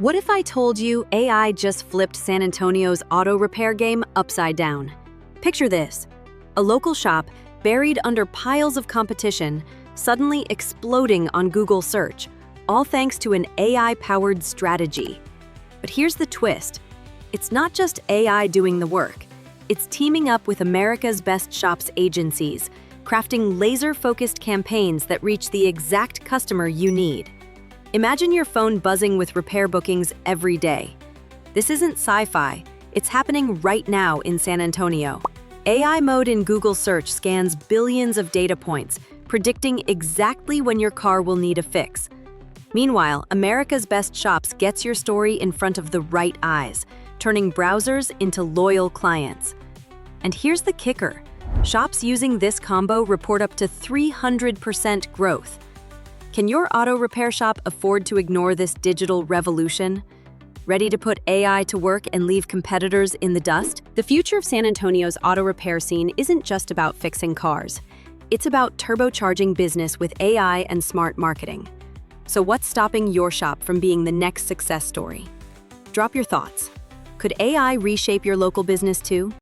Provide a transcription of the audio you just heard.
What if I told you AI just flipped San Antonio's auto repair game upside down? Picture this: a local shop buried under piles of competition, suddenly exploding on Google search, all thanks to an AI-powered strategy. But here's the twist: it's not just AI doing the work. It's teaming up with America's best shops agencies, crafting laser-focused campaigns that reach the exact customer you need. Imagine your phone buzzing with repair bookings every day. This isn't sci-fi, it's happening right now in San Antonio. AI mode in Google search scans billions of data points, predicting exactly when your car will need a fix. Meanwhile, America's best shops gets your story in front of the right eyes, turning browsers into loyal clients. And here's the kicker: shops using this combo report up to 300% growth. Can your auto repair shop afford to ignore this digital revolution? Ready to put AI to work and leave competitors in the dust? The future of San Antonio's auto repair scene isn't just about fixing cars. It's about turbocharging business with AI and smart marketing. So what's stopping your shop from being the next success story? Drop your thoughts. Could AI reshape your local business too?